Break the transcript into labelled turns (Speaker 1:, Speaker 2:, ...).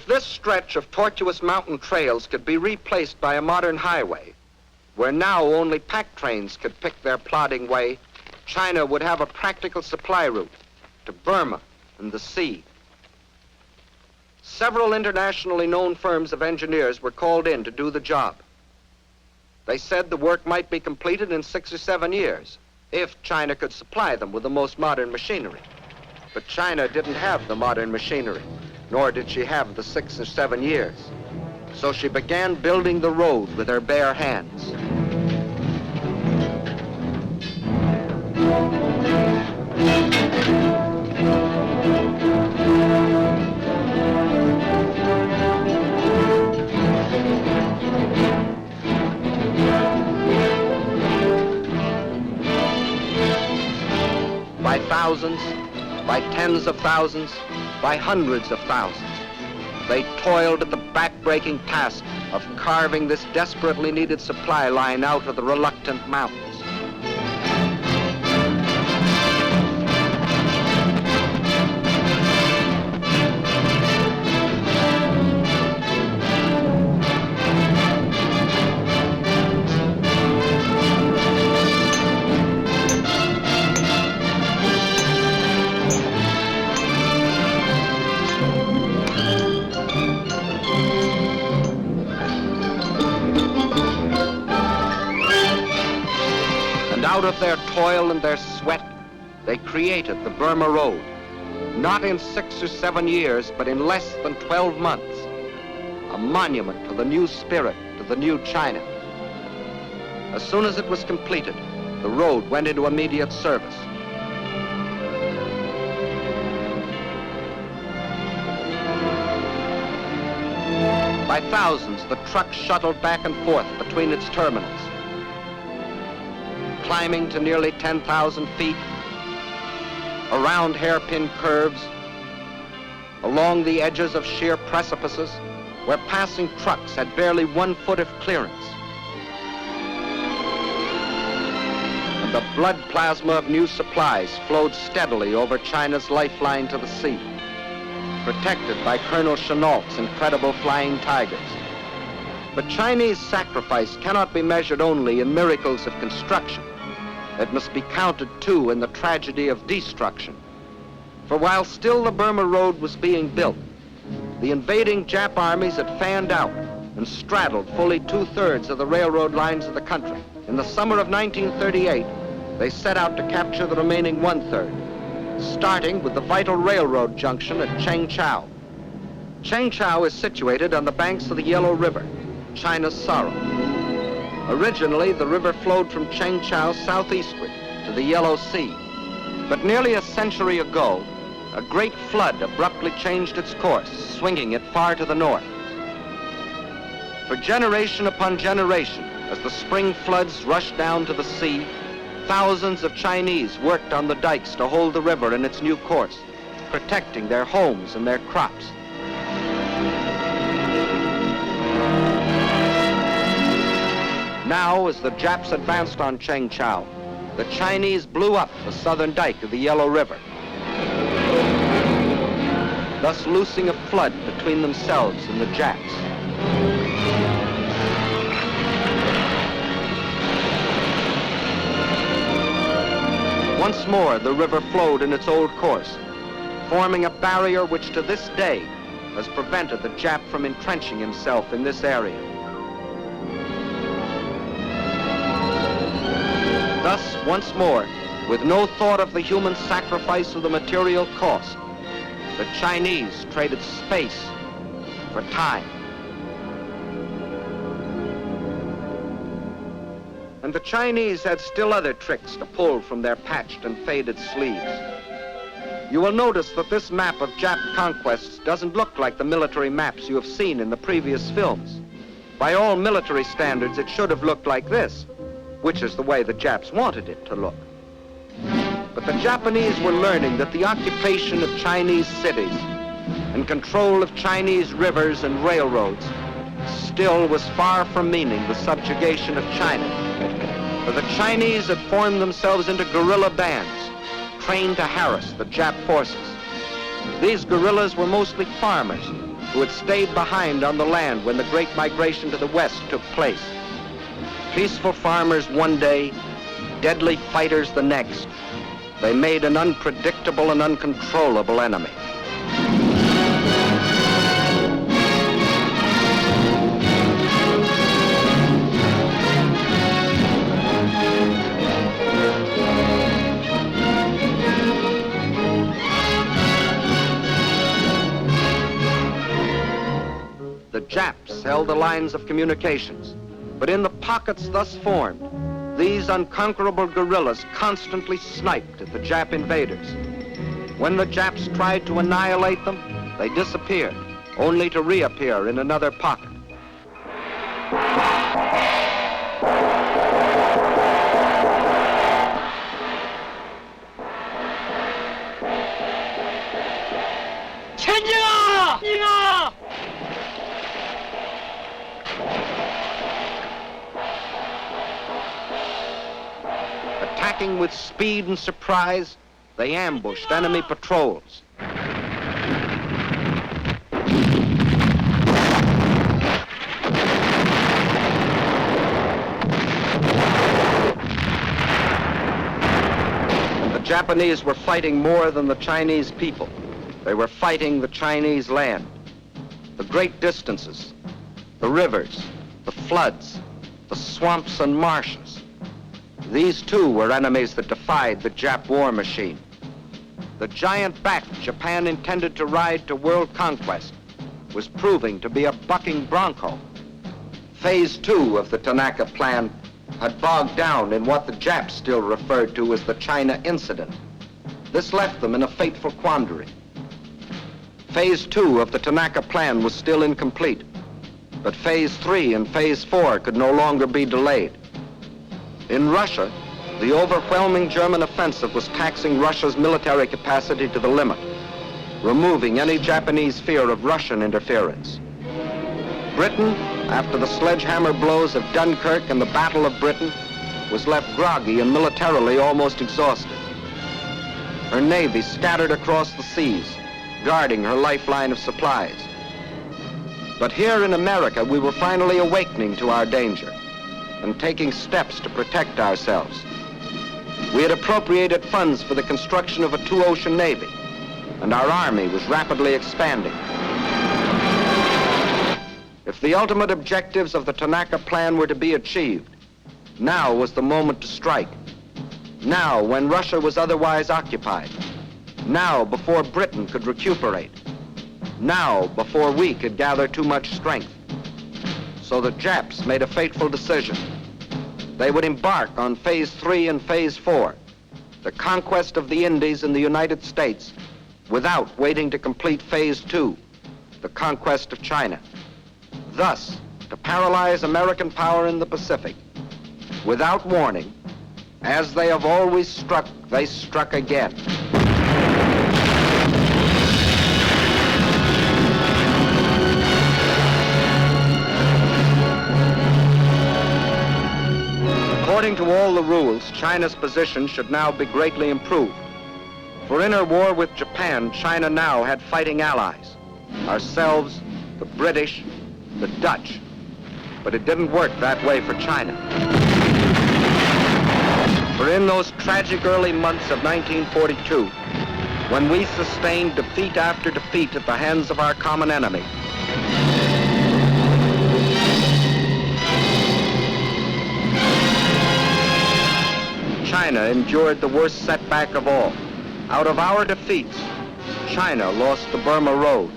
Speaker 1: If this stretch of tortuous mountain trails could be replaced by a modern highway, where now only pack trains could pick their plodding way, China would have a practical supply route to Burma and the sea. Several internationally known firms of engineers were called in to do the job. They said the work might be completed in 6 or 7 years, if China could supply them with the most modern machinery. But China didn't have the modern machinery, nor did she have the 6 or 7 years. So she began building the road with her bare hands. By thousands, by tens of thousands, by hundreds of thousands, they toiled at the back-breaking task of carving this desperately needed supply line out of the reluctant mountains. Out of their toil and their sweat, they created the Burma Road, not in 6 or 7 years, but in less than 12 months, a monument to the new spirit, to the new China. As soon as it was completed, the road went into immediate service. By thousands, the trucks shuttled back and forth between its terminals, climbing to nearly 10,000 feet, around hairpin curves, along the edges of sheer precipices, where passing trucks had barely 1 foot of clearance. And the blood plasma of new supplies flowed steadily over China's lifeline to the sea, protected by Colonel Chennault's incredible flying tigers. But Chinese sacrifice cannot be measured only in miracles of construction. It must be counted, too, in the tragedy of destruction. For while still the Burma Road was being built, the invading Jap armies had fanned out and straddled fully 2/3 of the railroad lines of the country. In the summer of 1938, they set out to capture the remaining 1/3, starting with the vital railroad junction at Chengchow. Chengchow is situated on the banks of the Yellow River, China's sorrow. Originally, the river flowed from Chengchow southeastward to the Yellow Sea. But nearly a century ago, a great flood abruptly changed its course, swinging it far to the north. For generation upon generation, as the spring floods rushed down to the sea, thousands of Chinese worked on the dikes to hold the river in its new course, protecting their homes and their crops. Now, as the Japs advanced on Chengchow, the Chinese blew up the southern dike of the Yellow River, thus loosing a flood between themselves and the Japs. Once more, the river flowed in its old course, forming a barrier which to this day has prevented the Jap from entrenching himself in this area. Thus, once more, with no thought of the human sacrifice or the material cost, the Chinese traded space for time. And the Chinese had still other tricks to pull from their patched and faded sleeves. You will notice that this map of Jap conquests doesn't look like the military maps you have seen in the previous films. By all military standards, it should have looked like this, which is the way the Japs wanted it to look. But the Japanese were learning that the occupation of Chinese cities and control of Chinese rivers and railroads still was far from meaning the subjugation of China. For the Chinese had formed themselves into guerrilla bands, trained to harass the Jap forces. These guerrillas were mostly farmers, who had stayed behind on the land when the Great Migration to the West took place. Peaceful farmers one day, deadly fighters the next, they made an unpredictable and uncontrollable enemy. The Japs held the lines of communications, but in the pockets thus formed, these unconquerable guerrillas constantly sniped at the Jap invaders. When the Japs tried to annihilate them, they disappeared, only to reappear in another pocket. Attacking with speed and surprise, they ambushed enemy patrols. And the Japanese were fighting more than the Chinese people. They were fighting the Chinese land, the great distances, the rivers, the floods, the swamps and marshes. These too were enemies that defied the Jap war machine. The giant back Japan intended to ride to world conquest was proving to be a bucking bronco. Phase 2 of the Tanaka plan had bogged down in what the Japs still referred to as the China incident. This left them in a fateful quandary. Phase 2 of the Tanaka plan was still incomplete, but Phase 3 and Phase 4 could no longer be delayed. In Russia, the overwhelming German offensive was taxing Russia's military capacity to the limit, removing any Japanese fear of Russian interference. Britain, after the sledgehammer blows of Dunkirk and the Battle of Britain, was left groggy and militarily almost exhausted. Her navy scattered across the seas, guarding her lifeline of supplies. But here in America, we were finally awakening to our danger and taking steps to protect ourselves. We had appropriated funds for the construction of a two-ocean navy, and our army was rapidly expanding. If the ultimate objectives of the Tanaka plan were to be achieved, now was the moment to strike. Now, when Russia was otherwise occupied. Now, before Britain could recuperate. Now, before we could gather too much strength. So the Japs made a fateful decision. They would embark on Phase 3 and Phase 4, the conquest of the Indies and the United States, without waiting to complete Phase 2, the conquest of China. Thus, to paralyze American power in the Pacific, without warning, as they have always struck, they struck again. According to all the rules, China's position should now be greatly improved. For in her war with Japan, China now had fighting allies. Ourselves, the British, the Dutch. But it didn't work that way for China. For in those tragic early months of 1942, when we sustained defeat after defeat at the hands of our common enemy, China endured the worst setback of all. Out of our defeats, China lost the Burma Road.